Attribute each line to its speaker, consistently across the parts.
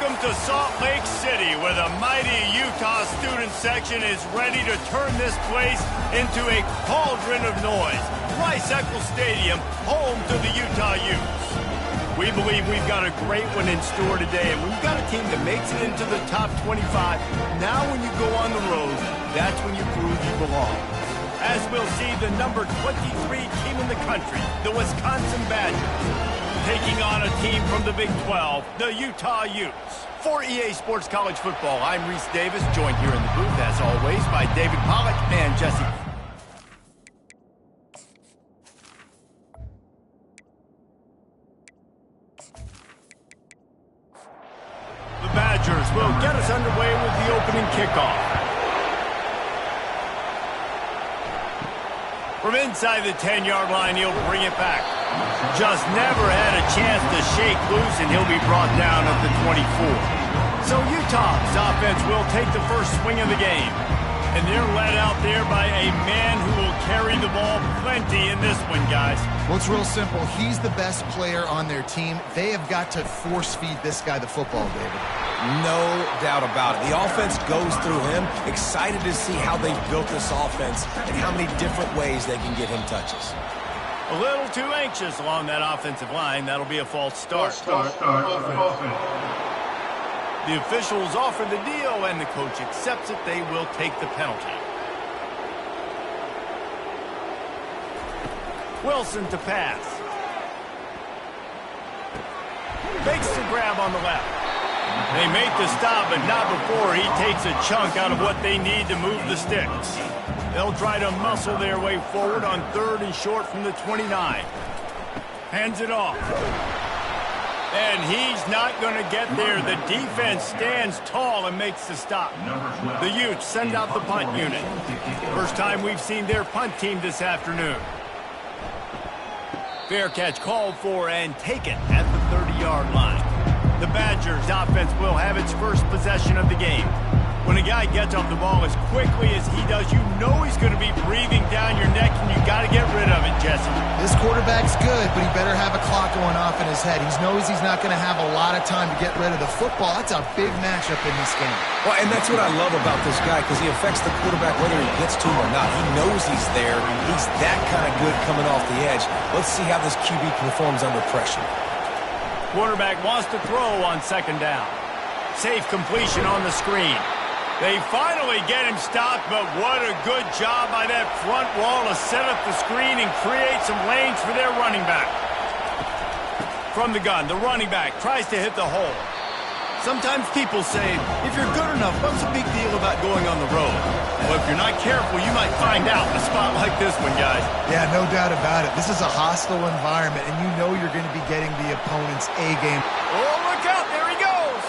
Speaker 1: Welcome to Salt Lake City, where the mighty Utah student section is ready to turn this place into a cauldron of noise. Rice-Eccles Stadium, home to the Utah Utes. We believe we've got a great one in store today, and we've got a team that makes it into the top 25. Now when you go on the road, that's when you prove you belong. As we'll see the number 23 team in the country, the Wisconsin Badgers, taking on a team from the Big 12, the Utah Utes. For EA Sports College Football, I'm Reese Davis, joined here in the booth, as always, by David Pollack and Jesse. The Badgers will get us underway with the opening kickoff. From inside the 10-yard line, he'll bring it back. Just never had a chance to shake loose, and he'll be brought down at the 24. So Utah's offense will take the first swing of the game. And they're led out there by a man who will carry the ball plenty in this one, guys.
Speaker 2: Well, it's real simple. He's the best player on their team. They have got to force-feed this guy the football, David.
Speaker 3: No doubt about it. The offense goes through him. Excited to see how they've built this offense and how many different ways they can get him touches.
Speaker 1: A little too anxious along that offensive line. That'll be a false start. The officials offer the deal, and the coach accepts it. They will take the penalty. Wilson to pass. Makes the grab on the left. They make the stop, but not before he takes a chunk out of what they need to move the sticks. They'll try to muscle their way forward on 3rd and short from the 29. Hands it off. And he's not going to get there. The defense stands tall and makes the stop. The Utes send out the punt unit. First time we've seen their punt team this afternoon. Fair catch called for and taken at the 30-yard line. The Badgers offense will have its first possession of the game. When a guy gets off the ball as quickly as he does, you know he's going to be breathing down your neck, and you got to get rid of it, Jesse.
Speaker 2: This quarterback's good, but he better have a clock going off in his head. He knows he's not going to have a lot of time to get rid of the football. That's a big matchup in this game.
Speaker 3: Well, and that's what I love about this guy, because he affects the quarterback whether he gets to him or not. He knows he's there. He's that kind of good coming off the edge. Let's see how this QB performs under pressure.
Speaker 1: Quarterback wants to throw on 2nd down. Safe completion on the screen. They finally get him stopped, but what a good job by that front wall to set up the screen and create some lanes for their running back. From the gun, the running back tries to hit the hole. Sometimes people say, if you're good enough, what's the big deal about going on the road? Well, if you're not careful, you might find out in a spot like this one, guys.
Speaker 2: Yeah, no doubt about it. This is a hostile environment, and you know you're going to be getting the opponent's A-game.
Speaker 1: Oh, look out, there he goes.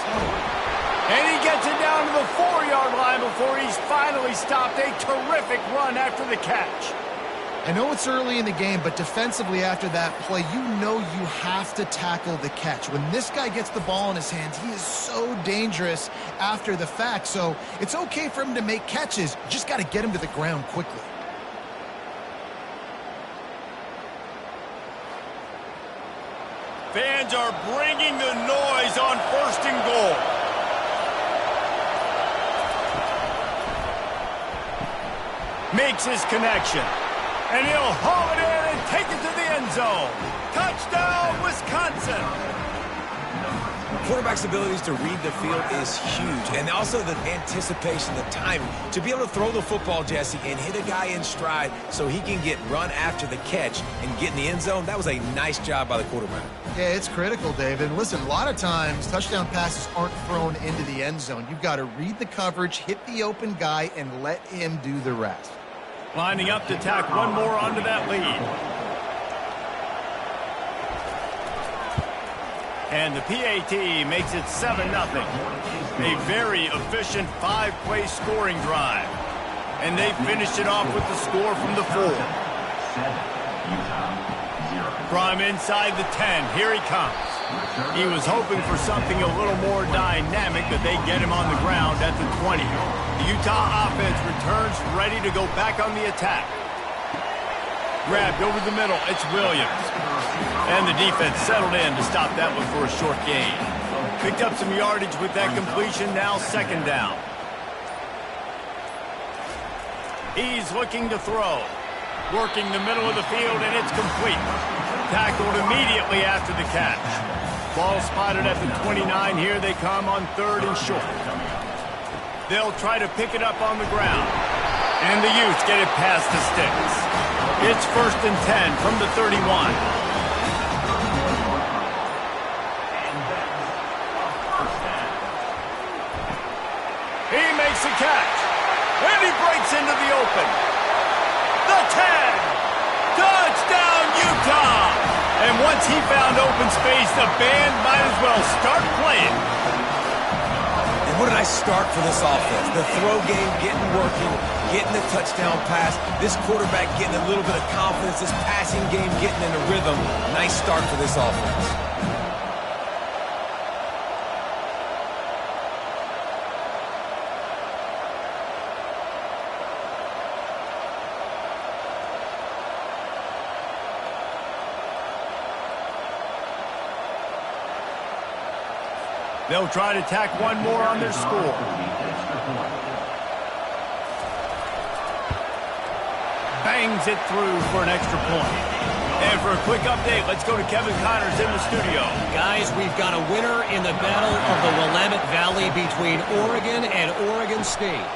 Speaker 1: And he gets it down to the 4-yard line before he's finally stopped. A terrific run after the catch.
Speaker 2: I know it's early in the game, but defensively after that play, you know you have to tackle the catch. When this guy gets the ball in his hands, he is so dangerous after the fact. So it's okay for him to make catches. You just got to get him to the ground quickly.
Speaker 1: Fans are bringing the noise on 1st and goal. Makes his connection. And he'll haul it in and take it to the end zone. Touchdown, Wisconsin.
Speaker 3: Quarterback's abilities to read the field is huge. And also the anticipation, the timing. To be able to throw the football, Jesse, and hit a guy in stride so he can get run after the catch and get in the end zone, that was a nice job by the quarterback.
Speaker 2: Yeah, it's critical, David. Listen, a lot of times touchdown passes aren't thrown into the end zone. You've got to read the coverage, hit the open guy, and let him do the rest.
Speaker 1: Lining up to tack one more onto that lead. And the PAT makes it 7-0. A very efficient 5-play scoring drive. And they finished it off with the score from the 4. From inside the 10, here he comes. He was hoping for something a little more dynamic, but they get him on the ground at the 20. The Utah offense returns ready to go back on the attack. Grabbed over the middle, it's Williams. And the defense settled in to stop that one for a short gain. Picked up some yardage with that completion, now second down. He's looking to throw. Working the middle of the field, and it's complete. Tackled immediately after the catch. Ball spotted at the 29. Here they come on 3rd and short. They'll try to pick it up on the ground. And the Utes get it past the sticks. It's 1st and 10 from the 31. He makes a catch. And he breaks into the open. The 10. Touchdown, Utah. And once he found open space, the band might as well start playing.
Speaker 3: And what did I start for this offense? The throw game getting working, getting the touchdown pass. This quarterback getting a little bit of confidence. This passing game getting in a rhythm. Nice start for this offense.
Speaker 1: They'll try to tack one more on their score. Bangs it through for an extra point. And for a quick update, let's go to Kevin Connors in the studio.
Speaker 4: Guys, we've got a winner in the battle of the Willamette Valley between Oregon and Oregon State.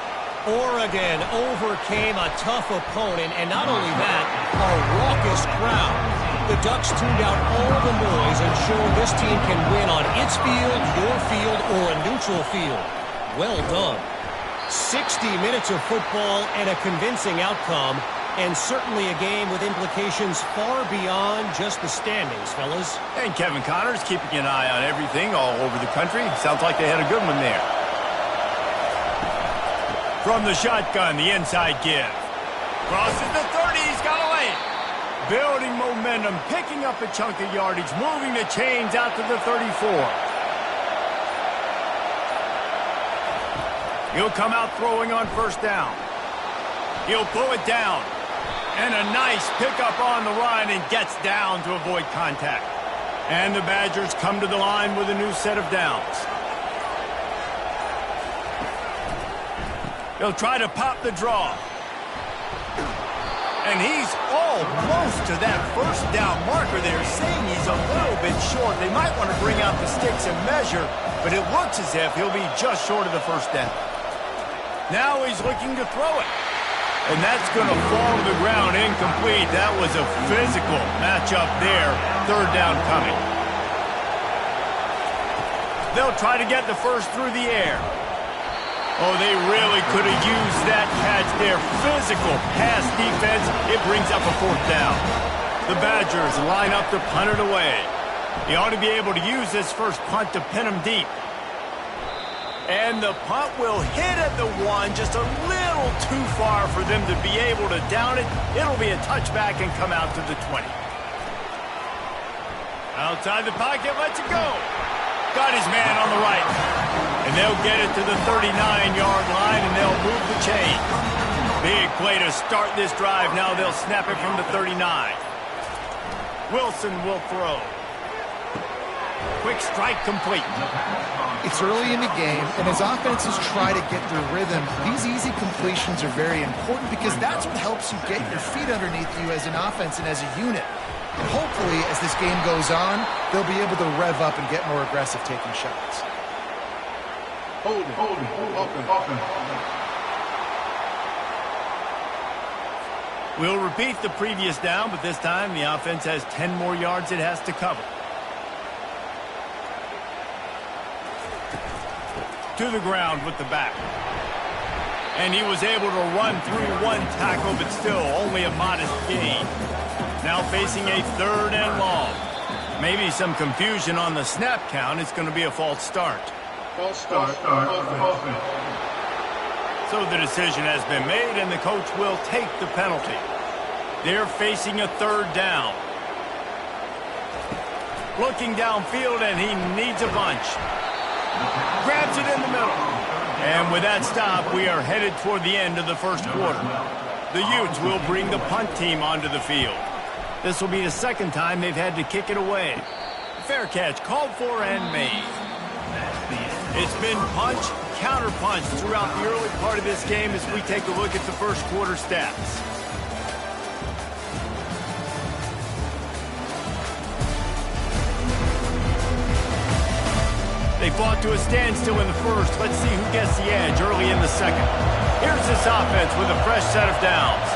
Speaker 4: Oregon overcame a tough opponent, and not only that, a raucous crowd. The Ducks tuned out all the noise and showed this team can win on its field, your field, or a neutral field. Well done. 60 minutes of football and a convincing outcome, and certainly a game with implications far beyond just the standings, fellas.
Speaker 1: And Kevin Connors keeping an eye on everything all over the country. Sounds like they had a good one there. From the shotgun, the inside give. Crosses the 30, he's got a lane. Building momentum, picking up a chunk of yardage, moving the chains out to the 34. He'll come out throwing on 1st down. He'll pull it down. And a nice pickup on the run and gets down to avoid contact. And the Badgers come to the line with a new set of downs. He'll try to pop the draw. And he's almost to that 1st down marker there, saying he's a little bit short. They might want to bring out the sticks and measure, but it looks as if he'll be just short of the 1st down. Now he's looking to throw it. And that's going to fall to the ground incomplete. That was a physical matchup there. 3rd down coming. They'll try to get the first through the air. Oh, they really could have used that catch there. Physical pass defense. It brings up a 4th down. The Badgers line up to punt it away. He ought to be able to use this first punt to pin him deep. And the punt will hit at the 1, just a little too far for them to be able to down it. It'll be a touchback and come out to the 20. Outside the pocket, lets it go. Got his man on the right. And they'll get it to the 39-yard line, and they'll move the chain. Big play to start this drive. Now they'll snap it from the 39. Wilson will throw. Quick strike complete.
Speaker 2: It's early in the game, and as offenses try to get their rhythm, these easy completions are very important because that's what helps you get your feet underneath you as an offense and as a unit. And hopefully, as this game goes on, they'll be able to rev up and get more aggressive taking shots.
Speaker 5: Hold it, open.
Speaker 1: We'll repeat the previous down, but this time the offense has 10 more yards it has to cover. To the ground with the back. And he was able to run through one tackle, but still only a modest gain. Now facing a 3rd and long. Maybe some confusion on the snap count. It's going to be a false start.
Speaker 5: False start.
Speaker 1: So the decision has been made, and the coach will take the penalty. They're facing a 3rd down. Looking downfield, and he needs a bunch. Grabs it in the middle. And with that stop, we are headed toward the end of the 1st quarter. The Utes will bring the punt team onto the field. This will be the 2nd time they've had to kick it away. Fair catch called for and made. It's been punch, counter-punch throughout the early part of this game as we take a look at the first quarter stats. They fought to a standstill in the first. Let's see who gets the edge early in the second. Here's this offense with a fresh set of downs.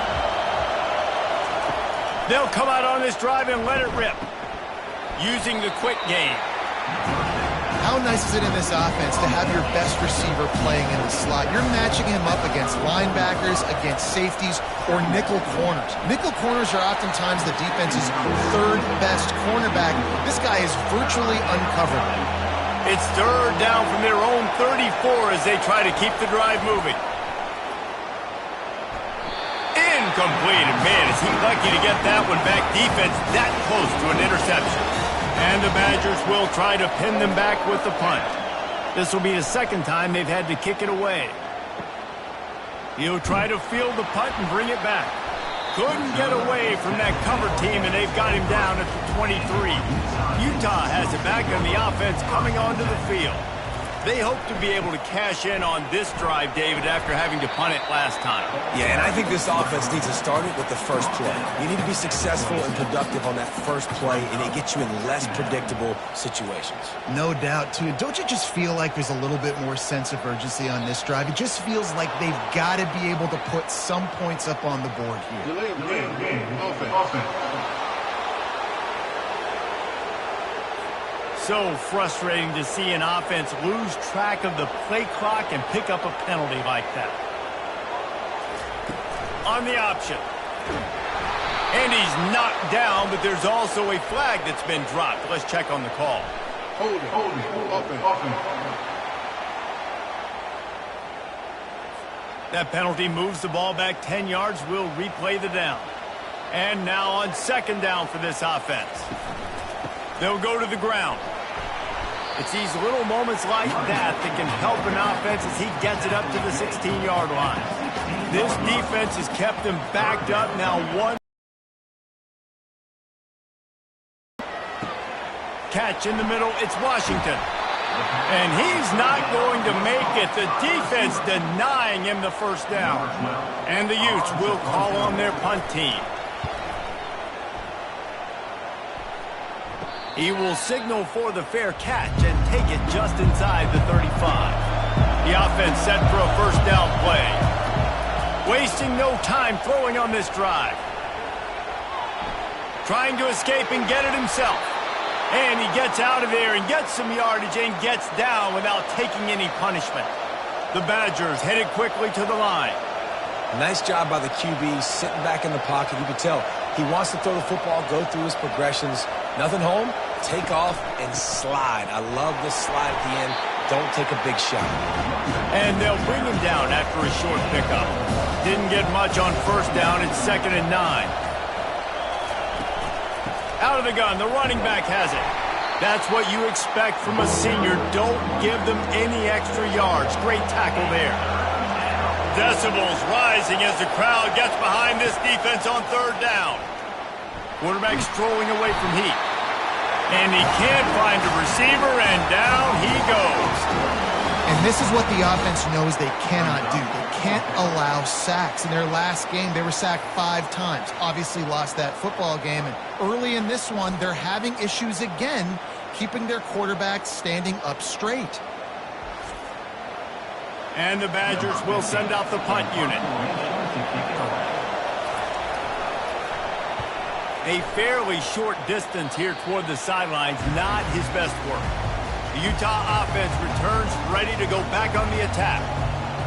Speaker 1: They'll come out on this drive and let it rip, using the quick game.
Speaker 2: How nice is it in this offense to have your best receiver playing in the slot? You're matching him up against linebackers, against safeties, or nickel corners. Nickel corners are oftentimes the defense's third best cornerback. This guy is virtually uncovered.
Speaker 1: It's third down from their own 34 as they try to keep the drive moving. Incomplete. And man, is he lucky to get that one back. Defense that close to an interception. And the Badgers will try to pin them back with the punt. This will be the second time they've had to kick it away. He'll try to field the punt and bring it back. Couldn't get away from that cover team, and they've got him down at the 23. Utah has it back on the offense coming onto the field. They hope to be able to cash in on this drive, David, after having to punt it last time.
Speaker 3: Yeah, and I think this offense needs to start it with the first play. You need to be successful and productive on that first play, and it gets you in less predictable situations.
Speaker 2: No doubt, too. Don't you just feel like there's a little bit more sense of urgency on this drive? It just feels like they've got to be able to put some points up on the board here.
Speaker 5: Delay of game. Offense.
Speaker 1: So frustrating to see an offense lose track of the play clock and pick up a penalty like that. On the option. And he's knocked down, but there's also a flag that's been dropped. Let's check on the call.
Speaker 5: Hold it. Offense.
Speaker 1: That penalty moves the ball back 10 yards. We'll replay the down. And now on second down for this offense. They'll go to the ground. It's these little moments like that that can help an offense as he gets it up to the 16-yard line. This defense has kept them backed up now. One catch in the middle. It's Washington. And he's not going to make it. The defense denying him the first down. And the Utes will call on their punt team. He will signal for the fair catch and take it just inside the 35. The offense set for a first down play. Wasting no time throwing on this drive. Trying to escape and get it himself. And he gets out of there and gets some yardage and gets down without taking any punishment. The Badgers headed quickly to the line.
Speaker 3: Nice job by the QB sitting back in the pocket. You can tell he wants to throw the football, go through his progressions. Nothing home, take off and slide. I love this slide at the end. Don't take a big shot.
Speaker 1: And they'll bring him down after a short pickup. Didn't get much on first down. It's 2nd and 9. Out of the gun, the running back has it. That's what you expect from a senior. Don't give them any extra yards. Great tackle there. Decibels rising as the crowd gets behind this defense on third down. Quarterback strolling away from heat. And he can't find a receiver, and down he goes.
Speaker 2: And this is what the offense knows they cannot do. They can't allow sacks. In their last game, they were sacked 5 times. Obviously lost that football game. And early in this one, they're having issues again keeping their quarterback standing up straight.
Speaker 1: And the Badgers will send out the punt unit. A fairly short distance here toward the sidelines, not his best work. The Utah offense returns ready to go back on the attack.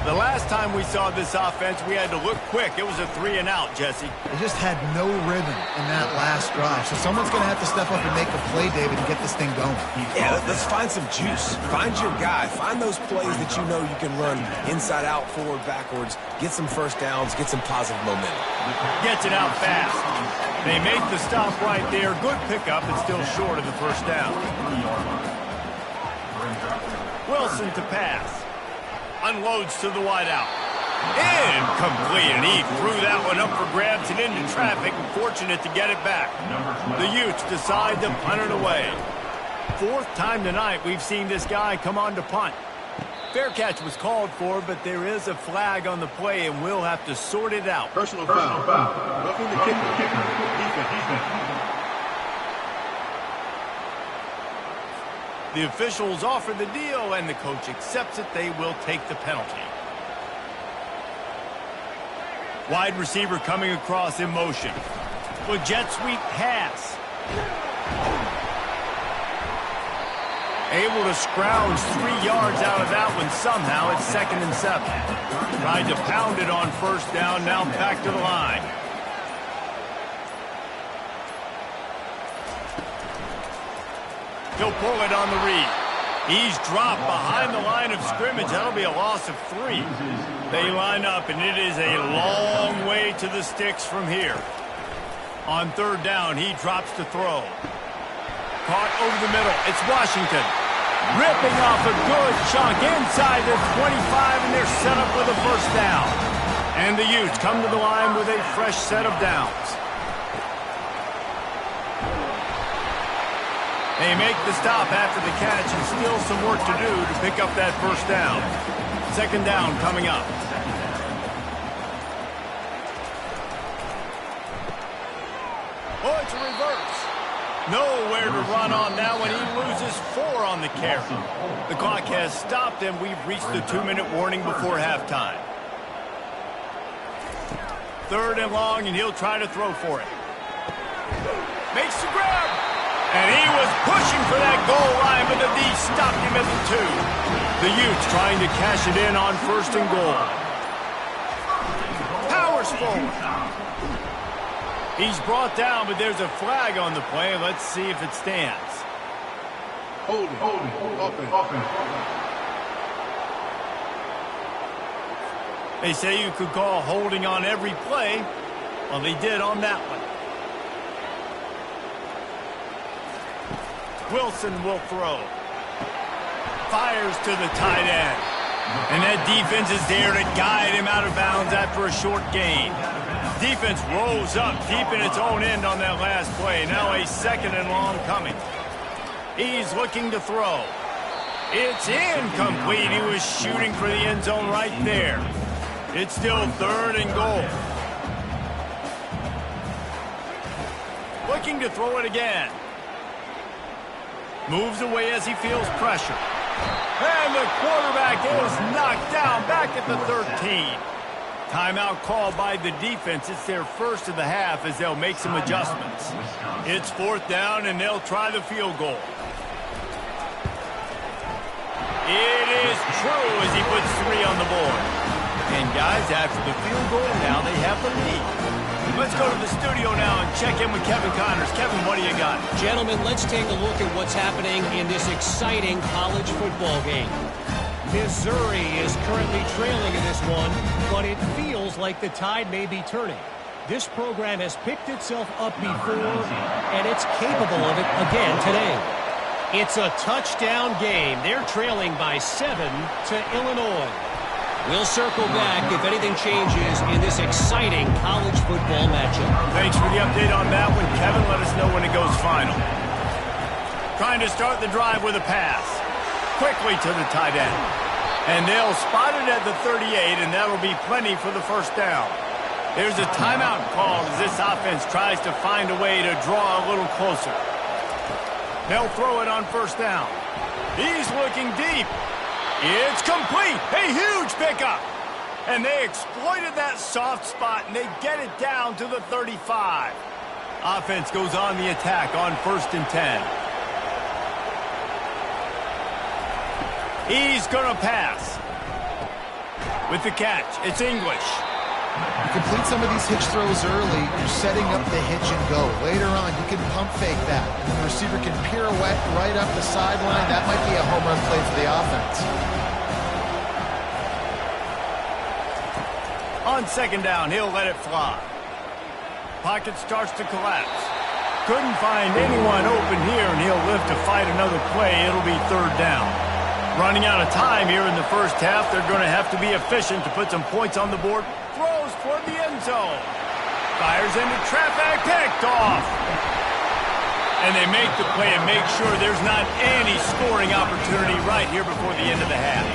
Speaker 1: The last time we saw this offense, we had to look quick. It was a 3-and-out, Jesse.
Speaker 2: They just had no rhythm in that last drive. So someone's going to have to step up and make a play, David, and get this thing going.
Speaker 3: Yeah, let's find some juice. Find your guy. Find those plays that you know you can run inside out, forward, backwards. Get some first downs. Get some positive momentum.
Speaker 1: Gets it out fast. They make the stop right there. Good pickup, but still short of the first down. Wilson to pass. Unloads to the wideout. Incomplete, and he threw that one up for grabs and into traffic, and fortunate to get it back. The Utes decide to punt it away. 4th time tonight we've seen this guy come on to punt. Fair catch was called for, but there is a flag on the play, and we'll have to sort it out.
Speaker 5: Personal foul. Roughing the kicker. Defense.
Speaker 1: The officials offer the deal, and the coach accepts it. They will take the penalty. Wide receiver coming across in motion. With jet sweep pass. Able to scrounge 3 yards out of that one somehow. It's 2nd and 7. Tried to pound it on first down. Now back to the line. He'll pull it on the read. He's dropped behind the line of scrimmage. That'll be a loss of 3. They line up, and it is a long way to the sticks from here. On 3rd down, he drops to throw. Caught over the middle. It's Washington. Ripping off a good chunk inside the 25, and they're set up with a first down. And the Utes come to the line with a fresh set of downs. They make the stop after the catch, and still some work to do to pick up that first down. 2nd down coming up. Oh, it's a reverse. Nowhere to run on that one. He loses 4 on the carry. The clock has stopped, and we've reached the 2-minute warning before halftime. 3rd and long, and he'll try to throw for it. Makes the grab. And he was pushing for that goal line, but the D stopped him at the 2. The Utes trying to cash it in on 1st and goal. Powers forward. He's brought down, but there's a flag on the play. Let's see if it stands.
Speaker 5: Holding. Offense.
Speaker 1: They say you could call holding on every play. Well, they did on that one. Wilson will throw. Fires to the tight end. And that defense is there to guide him out of bounds after a short gain. Defense rolls up deep in its own end on that last play. Now a 2nd and long coming. He's looking to throw. It's incomplete. He was shooting for the end zone right there. It's still 3rd and goal. Looking to throw it again. Moves away as he feels pressure. And the quarterback is knocked down back at the 13. Timeout called by the defense. It's their first of the half as they'll make some adjustments. It's 4th down, and they'll try the field goal. It is true as he puts 3 on the board. And guys, after the field goal, now they have the lead. Let's go to the studio now and check in with Kevin Connors. Kevin, what do you got?
Speaker 4: Gentlemen, let's take a look at what's happening in this exciting college football game. Missouri is currently trailing in this one, but it feels like the tide may be turning. This program has picked itself up before, and it's capable of it again today. It's a touchdown game. They're trailing by 7 to Illinois. We'll circle back if anything changes in this exciting college football matchup.
Speaker 1: Thanks for the update on that one, Kevin. Let us know when it goes final. Trying to start the drive with a pass. Quickly to the tight end. And they'll spot it at the 38, and that'll be plenty for the first down. There's a timeout called as this offense tries to find a way to draw a little closer. They'll throw it on 1st down. He's looking deep. It's complete. A huge pickup. And they exploited that soft spot, and they get it down to the 35. Offense goes on the attack on 1st and 10. He's going to pass. With the catch, it's English.
Speaker 2: You complete some of these hitch throws early, you're setting up the hitch and go. Later on, you can pump fake that. And the receiver can pirouette right up the sideline. That might be a home run play for the offense.
Speaker 1: On 2nd down, he'll let it fly. Pocket starts to collapse. Couldn't find anyone open here, and he'll live to fight another play. It'll be 3rd down. Running out of time here in the first half. They're going to have to be efficient to put some points on the board. Throws toward the end zone. Fires into traffic. Picked off. And they make the play and make sure there's not any scoring opportunity right here before the end of the half.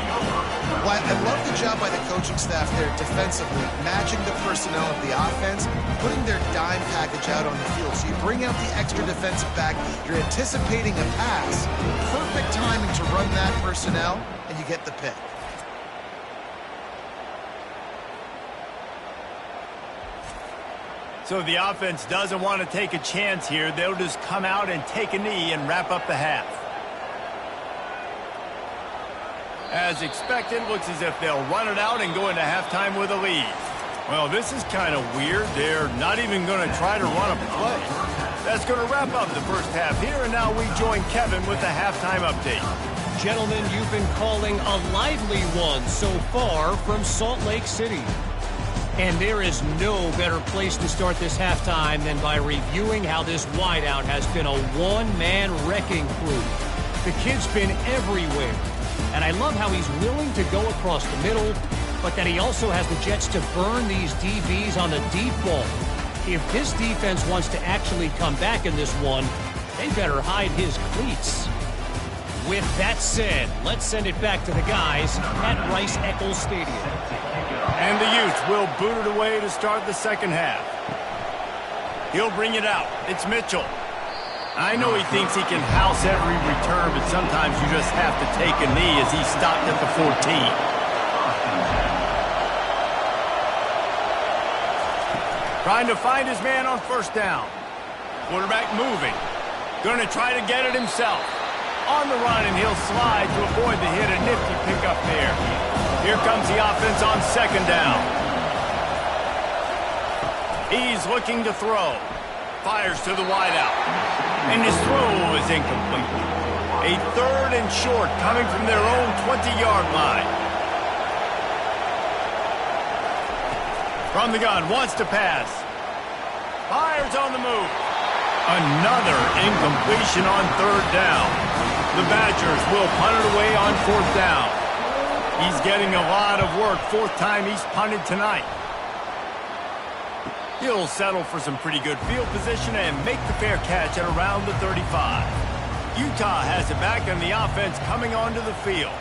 Speaker 2: Well, I love the job by the coaching staff there defensively, matching the personnel of the offense, putting their dime package out on the field. So you bring out the extra defensive back, you're anticipating a pass, perfect timing to run that personnel, and you get the pick.
Speaker 1: So the offense doesn't want to take a chance here. They'll just come out and take a knee and wrap up the half. As expected, looks as if they'll run it out and go into halftime with a lead. Well, this is kind of weird. They're not even going to try to run a play. That's going to wrap up the first half here, and now we join Kevin with the halftime update.
Speaker 4: Gentlemen, you've been calling a lively one so far from Salt Lake City. And there is no better place to start this halftime than by reviewing how this wideout has been a one-man wrecking crew. The kid's been everywhere. And I love how he's willing to go across the middle, but that he also has the jets to burn these DBs on the deep ball. If this defense wants to actually come back in this one, they better hide his cleats. With that said, let's send it back to the guys at Rice-Eccles Stadium.
Speaker 1: And the Utes will boot it away to start the second half. He'll bring it out. It's Mitchell. I know he thinks he can house every return, but sometimes you just have to take a knee as he stopped at the 14. Trying to find his man on first down. Quarterback moving. Going to try to get it himself. On the run, and he'll slide to avoid the hit. A nifty pickup there. Here comes the offense on second down. He's looking to throw. Fires to the wideout. And his throw is incomplete. A third and short coming from their own 20-yard line. From the gun, wants to pass. Fires on the move. Another incompletion on third down. The Badgers will punt it away on fourth down. He's getting a lot of work. Fourth time he's punted tonight. He'll settle for some pretty good field position and make the fair catch at around the 35. Utah has it back, and the offense coming onto the field.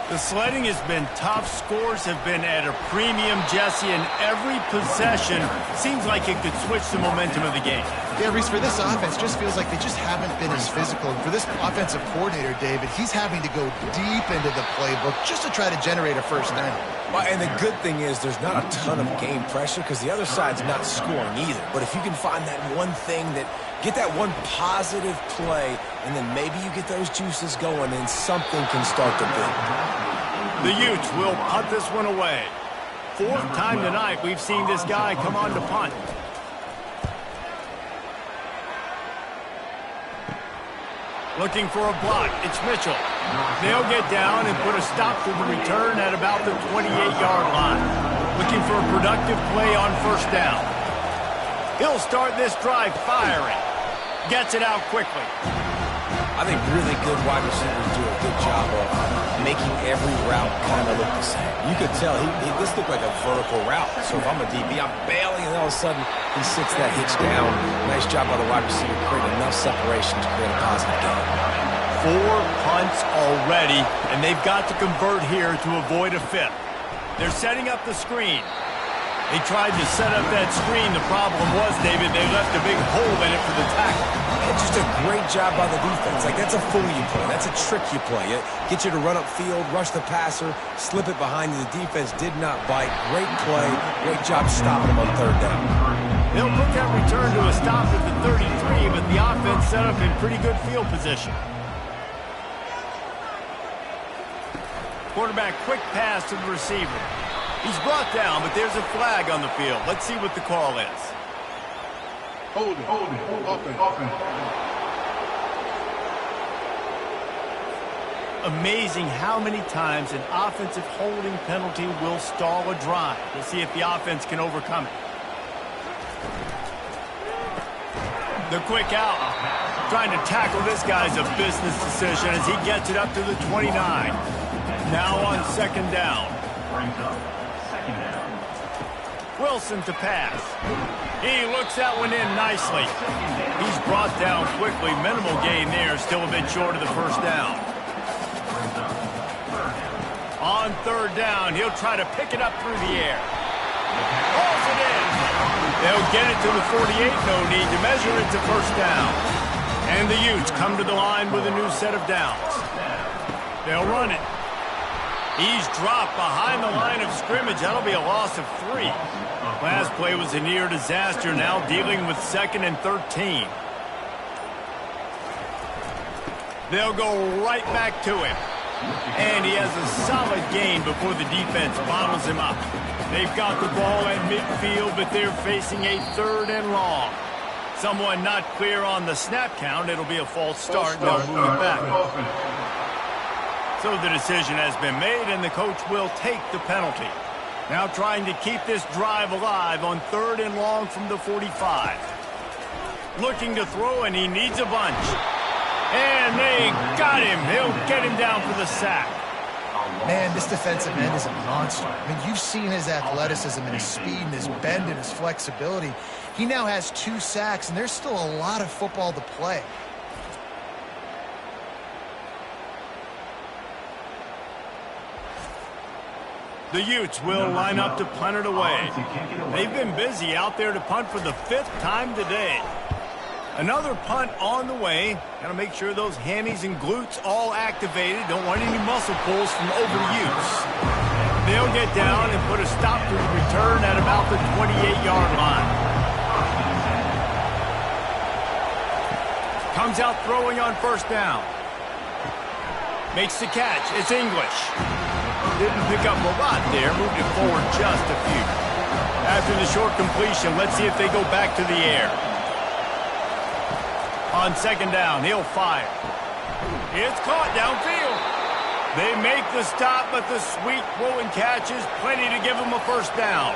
Speaker 1: The sledding has been tough. Scores have been at a premium, Jesse, and every possession seems like it could switch the momentum of the game.
Speaker 2: Yeah, Reese, for this offense, just feels like they just haven't been as physical. And for this offensive coordinator, David, he's having to go deep into the playbook just to try to generate a first down.
Speaker 3: Well, and the good thing is there's not a ton of game pressure because the other side's not scoring either. But if you can find that one thing that get that one positive play, and then maybe you get those juices going, and something can start to build.
Speaker 1: The Utes will punt this one away. Fourth time tonight we've seen this guy come on to punt. Looking for a block. It's Mitchell. They'll get down and put a stop to the return at about the 28-yard line. Looking for a productive play on first down. He'll start this drive firing. Gets it out quickly.
Speaker 3: I think really good wide receivers do a good job of making every route kind of look the same. You could tell this looked like a vertical route. So if I'm a DB, I'm bailing, and all of a sudden he sits that hitch down. Nice job by the wide receiver, creating enough separation to create a positive gain.
Speaker 1: 4 punts already, and they've got to convert here to avoid a fifth. They're setting up the screen. They tried to set up that screen. The problem was, David, they left a big hole in it for the tackle.
Speaker 3: And just a great job by the defense. Like, that's a fool you play. That's a trick you play. It gets you to run upfield, rush the passer, slip it behind you. The defense did not bite. Great play. Great job stopping them on third down.
Speaker 1: They'll put that return to a stop at the 33, but the offense set up in pretty good field position. Quarterback quick pass to the receiver. He's brought down, but there's a flag on the field. Let's see what the call is.
Speaker 5: Hold it. Offense.
Speaker 1: Amazing how many times an offensive holding penalty will stall a drive. We'll see if the offense can overcome it. The quick out. Trying to tackle this guy's a business decision as he gets it up to the 29. Now on second down. Wilson to pass. He looks that one in nicely. He's brought down quickly. Minimal gain there. Still a bit short of the first down. On On third down, he'll try to pick it up through the air. Hauls it in. They'll get it to the 48. No need to measure it to first down. And the Utes come to the line with a new set of downs. They'll run it. He's dropped behind the line of scrimmage. That'll be a loss of 3. Last play was a near disaster. Now dealing with 2nd and 13. They'll go right back to him. And he has a solid gain before the defense bottles him up. They've got the ball at midfield, but they're facing a 3rd and long. Someone not clear on the snap count. It'll be a false start. They'll move it back. So the decision has been made, and the coach will take the penalty. Now trying to keep this drive alive on 3rd and long from the 45. Looking to throw, and he needs a bunch. And they got him. He'll get him down for the sack.
Speaker 2: Man, this defensive end is a monster. I mean, you've seen his athleticism and his speed and his bend and his flexibility. He now has 2 sacks, and there's still a lot of football to play.
Speaker 1: The Utes will line up to punt it away. They've been busy out there to punt for the 5th time today. Another punt on the way. Got to make sure those hammies and glutes all activated. Don't want any muscle pulls from overuse. They'll get down and put a stop to the return at about the 28-yard line. Comes out throwing on first down. Makes the catch. It's English. Didn't pick up a lot there. Moved it forward just a few. After the short completion, let's see if they go back to the air. On 2nd down, he'll fire. It's caught downfield. They make the stop, but the sweet throw and catch is plenty to give them a first down.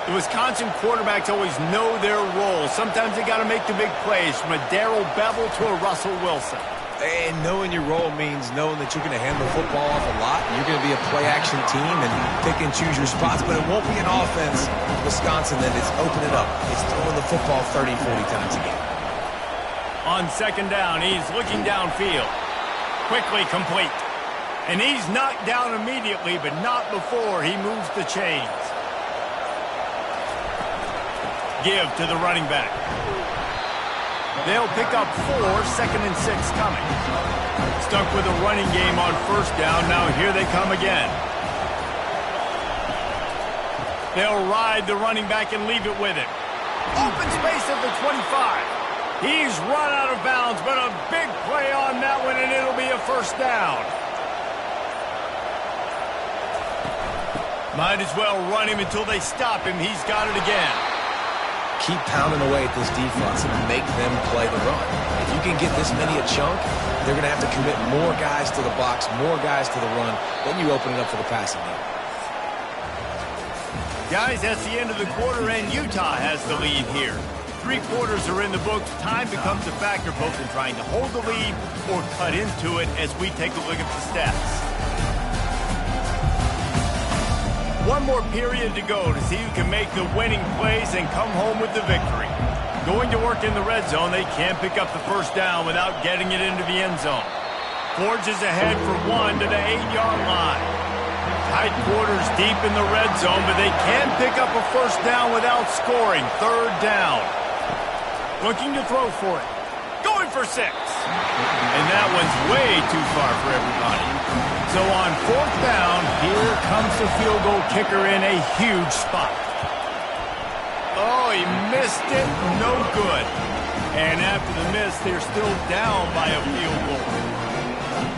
Speaker 1: The Wisconsin quarterbacks always know their role. Sometimes they got to make the big plays, from a Darrell Bevel to a Russell Wilson.
Speaker 3: And knowing your role means knowing that you're going to hand the football off a lot. You're going to be a play-action team and pick and choose your spots, but it won't be an offense, Wisconsin, that is open it up. It's throwing the football 30, 40 times a game.
Speaker 1: On 2nd down, he's looking downfield. Quickly complete. And he's knocked down immediately, but not before he moves the chains. Give to the running back. They'll pick up 4, 2nd and 6 coming. Stuck with a running game on first down. Now here they come again. They'll ride the running back and leave it with him. Open space at the 25. He's run out of bounds, but a big play on that one, and it'll be a first down. Might as well run him until they stop him. He's got it again.
Speaker 3: Keep pounding away at this defense and make them play the run. If you can get this many a chunk, they're going to have to commit more guys to the box, more guys to the run. Then you open it up for the passing game.
Speaker 1: Guys, that's the end of the quarter, and Utah has the lead here. 3 quarters are in the books. Time becomes a factor both in trying to hold the lead or cut into it as we take a look at the stats. 1 more period to go to see who can make the winning plays and come home with the victory. Going to work in the red zone, they can't pick up the first down without getting it into the end zone. Forges ahead for 1 to the 8-yard line. Tight quarters deep in the red zone, but they can pick up a first down without scoring. 3rd down. Looking to throw for it. Going for 6. And that one's way too far for everybody. So on 4th down, here comes the field goal kicker in a huge spot. Oh, he missed it. No good. And after the miss, they're still down by a field goal.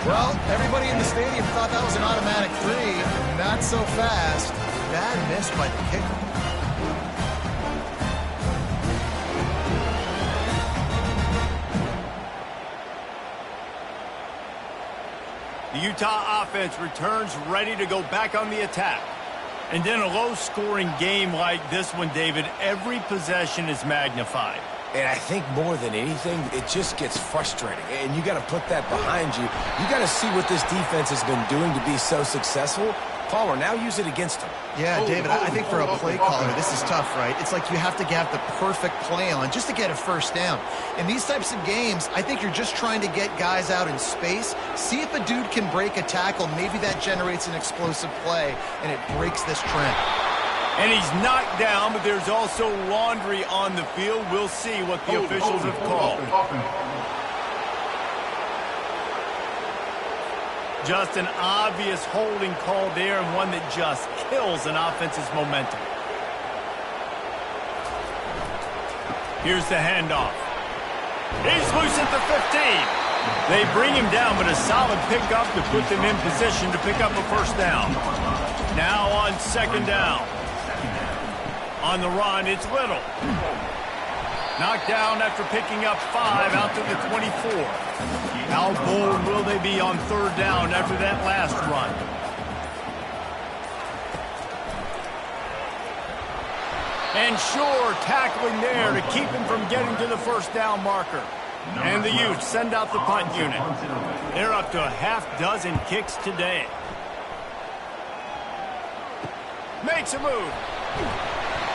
Speaker 2: Well, everybody in the stadium thought that was an automatic 3. Not so fast. Bad miss by the kicker.
Speaker 1: The Utah offense returns ready to go back on the attack. And in a low-scoring game like this one, David, every possession is magnified.
Speaker 3: And I think more than anything, it just gets frustrating. And you got to put that behind you. You got to see what this defense has been doing to be so successful. call or now use it against him.
Speaker 2: Yeah, David, I think for a play caller, this is tough, right? It's like you have to have the perfect play on just to get a first down. In these types of games, I think you're just trying to get guys out in space, see if a dude can break a tackle. Maybe that generates an explosive play, and it breaks this trend.
Speaker 1: And he's knocked down, but there's also laundry on the field. We'll see what the officials have called. Just an obvious holding call there, and one that just kills an offense's momentum. Here's the handoff. He's loose at the 15. They bring him down, but a solid pickup to put them in position to pick up a first down. Now on second down. On the run, it's Little. Knocked down after picking up 5 out to the 24. How bold will they be on third down after that last run? And sure, tackling there to keep him from getting to the first down marker. And the Utes send out the punt unit. They're up to a half-dozen kicks today. Makes a move.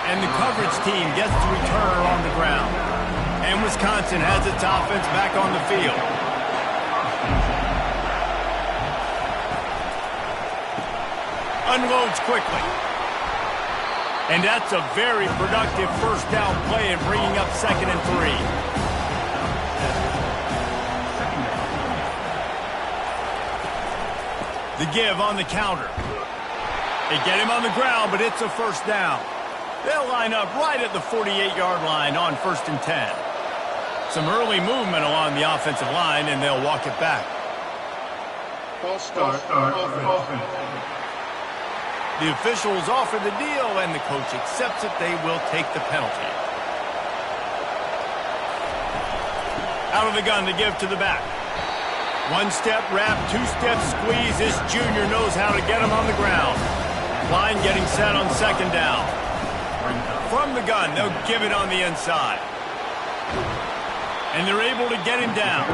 Speaker 1: And the coverage team gets to return her on the ground. And Wisconsin has its offense back on the field. Unloads quickly. And that's a very productive first down play in bringing up 2nd and 3. The give on the counter. They get him on the ground, but it's a first down. They'll line up right at the 48-yard line on 1st and 10. Some early movement along the offensive line, and they'll walk it back.
Speaker 5: False start offense.
Speaker 1: The officials offer the deal, and the coach accepts it. They will take the penalty. Out of the gun to give to the back. One-step wrap, two-step squeeze. This junior knows how to get him on the ground. Line getting set on second down. From the gun, they'll give it on the inside. And they're able to get him down.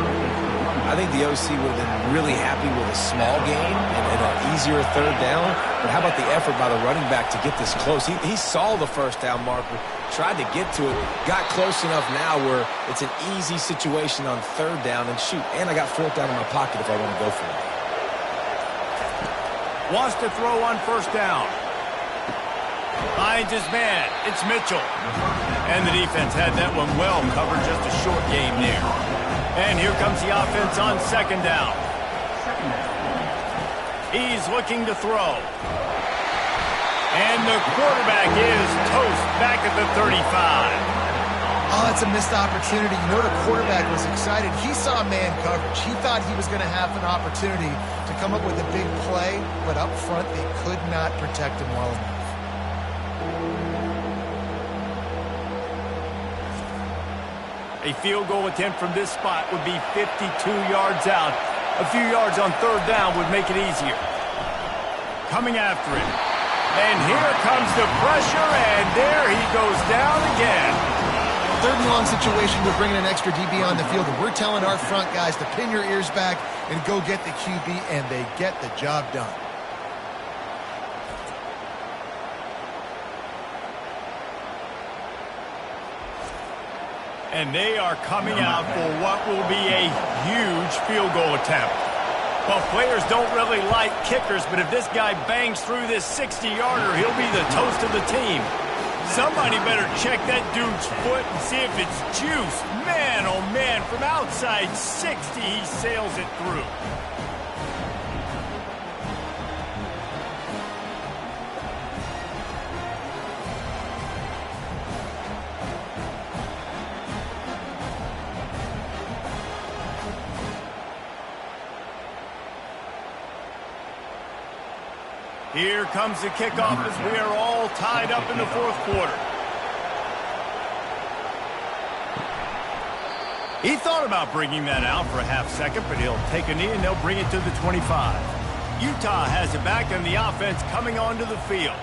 Speaker 3: I think the OC would have been really happy with a small gain and an easier third down. But how about the effort by the running back to get this close? He saw the first down marker, tried to get to it, got close enough now where it's an easy situation on third down. And shoot, and I got fourth down in my pocket if I want to go for it.
Speaker 1: Wants to throw on first down. Finds his man. It's Mitchell. And the defense had that one well covered. Just a short game there. And here comes the offense on second down. He's looking to throw. And the quarterback is toast back at the 35.
Speaker 2: Oh, it's a missed opportunity. You know, the quarterback was excited. He saw man coverage. He thought he was going to have an opportunity to come up with a big play, but up front they could not protect him well enough.
Speaker 1: A field goal attempt from this spot would be 52 yards out. A few yards on third down would make it easier. Coming after it. And here comes the pressure, and there he goes down again.
Speaker 2: Third and long situation, we're bringing an extra DB on the field, and we're telling our front guys to pin your ears back and go get the QB, and they get the job done.
Speaker 1: And they are coming out for what will be a huge field goal attempt. Well, players don't really like kickers, but if this guy bangs through this 60-yarder, he'll be the toast of the team. Somebody better check that dude's foot and see if it's juice. Man, oh man, from outside 60, he sails it through. Here comes the kickoff as we are all tied up in the fourth quarter. He thought about bringing that out for a half second, but he'll take a knee and they'll bring it to the 25. Utah has it back and the offense coming onto the field.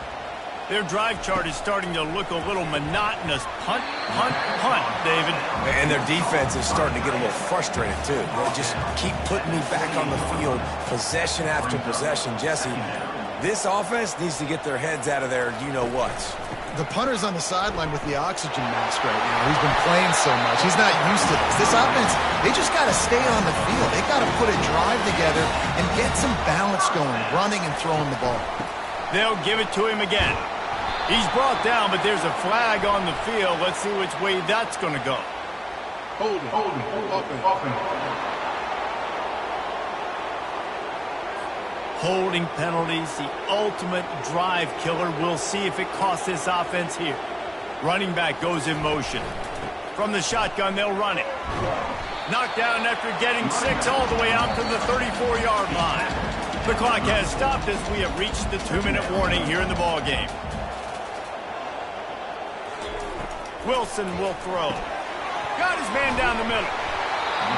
Speaker 1: Their drive chart is starting to look a little monotonous. Punt, punt, punt, David.
Speaker 3: And their defense is starting to get a little frustrated, too. They just keep putting me back on the field, possession after possession. Jesse, This offense needs to get their heads out of their you-know-whats.
Speaker 2: The punter's on the sideline with the oxygen mask right now. He's been playing so much. He's not used to this. This offense, they just got to stay on the field. They got to put a drive together and get some balance going, running and throwing the ball.
Speaker 1: They'll give it to him again. He's brought down, but there's a flag on the field. Let's see which way that's going to go.
Speaker 5: Holding.
Speaker 1: Holding penalties, the ultimate drive killer. We'll see if it costs this offense here. Running back goes in motion. From the shotgun, they'll run it. Knocked down after getting 6 all the way out to the 34-yard line. The clock has stopped as we have reached the 2-minute warning here in the ball game. Wilson will throw. Got his man down the middle.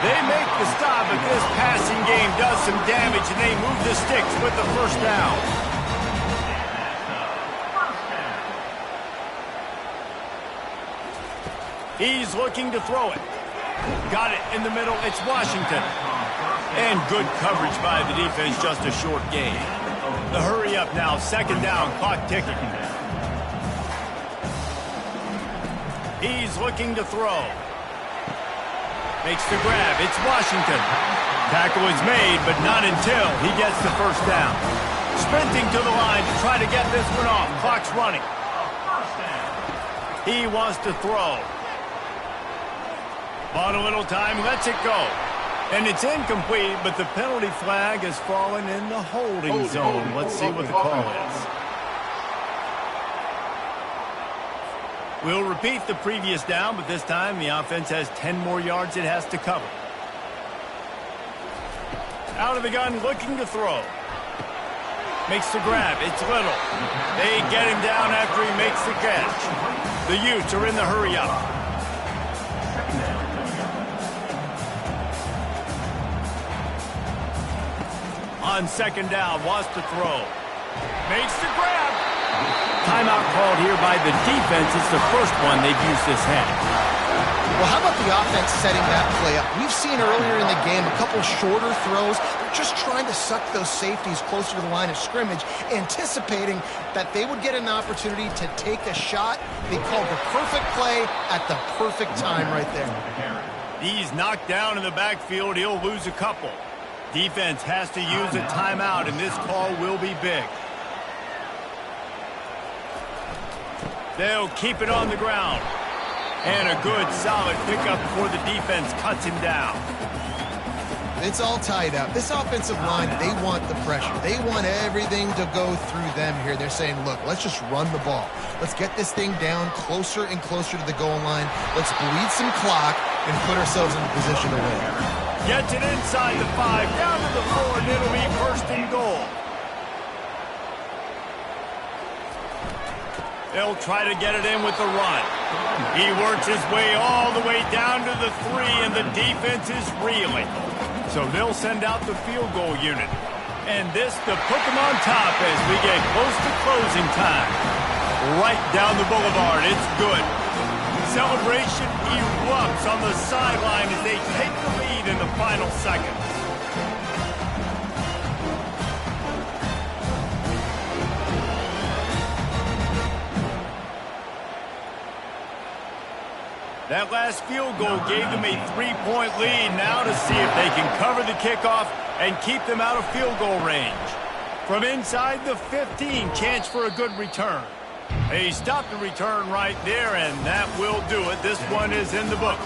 Speaker 1: They make the stop, but this passing game does some damage, and they move the sticks with the first down. He's looking to throw it. Got it in the middle. It's Washington. And good coverage by the defense, just a short gain. The hurry up now, 2nd down, clock ticking. He's looking to throw. Makes the grab. It's Washington. Tackle is made, but not until he gets the first down. Sprinting to the line to try to get this one off. Clock's running. He wants to throw. On a little time, lets it go. And it's incomplete, but the penalty flag has fallen in the holding zone. Let's see what the call is. We'll repeat the previous down, but this time the offense has 10 more yards it has to cover. Out of the gun, looking to throw. Makes the grab. It's Little. They get him down after he makes the catch. The Utes are in the hurry-up. On 2nd down, wants to throw. Makes the grab. Timeout called here by the defense. It's the first one they've used this half.
Speaker 2: Well, how about the offense setting that play up? We've seen earlier in the game a couple shorter throws. They're just trying to suck those safeties closer to the line of scrimmage, anticipating that they would get an opportunity to take a shot. They called the perfect play at the perfect time right there.
Speaker 1: He's knocked down in the backfield. He'll lose a couple. Defense has to use a timeout, and this call will be big. They'll keep it on the ground. And a good, solid pickup before the defense cuts him down.
Speaker 2: It's all tied up. This offensive line, they want the pressure. They want everything to go through them here. They're saying, look, let's just run the ball. Let's get this thing down closer and closer to the goal line. Let's bleed some clock and put ourselves in a position to win.
Speaker 1: Gets it inside the 5, down to the 4, and it'll be 1st and goal. They'll try to get it in with the run. He works his way all the way down to the 3, and the defense is reeling. So they'll send out the field goal unit. And this to put them on top as we get close to closing time. Right down the boulevard. It's good. Celebration erupts on the sideline as they take the lead in the final seconds. That last field goal gave them a 3-point lead. Now to see if they can cover the kickoff and keep them out of field goal range. From inside the 15, chance for a good return. They stopped the return right there, and that will do it. This one is in the book.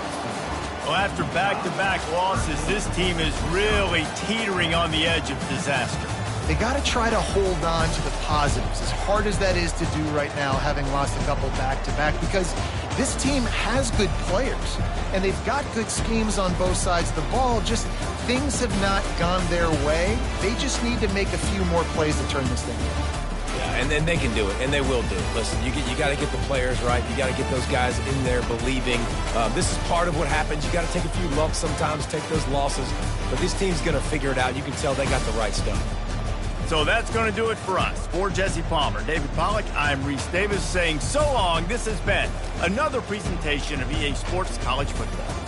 Speaker 1: Well, after back-to-back losses, this team is really teetering on the edge of disaster.
Speaker 2: They got to try to hold on to the positives, as hard as that is to do right now, having lost a couple back-to-back, because this team has good players, and they've got good schemes on both sides of the ball. Just things have not gone their way. They just need to make a few more plays to turn this thing around.
Speaker 3: Yeah, and then they can do it, and they will do it. Listen, you got to get the players right. You got to get those guys in there believing. This is part of what happens. You got to take a few lumps sometimes, take those losses. But this team's going to figure it out. You can tell they got the right stuff.
Speaker 1: So that's going to do it for us. For Jesse Palmer, David Pollack, I'm Reese Davis saying so long. This has been another presentation of EA Sports College Football.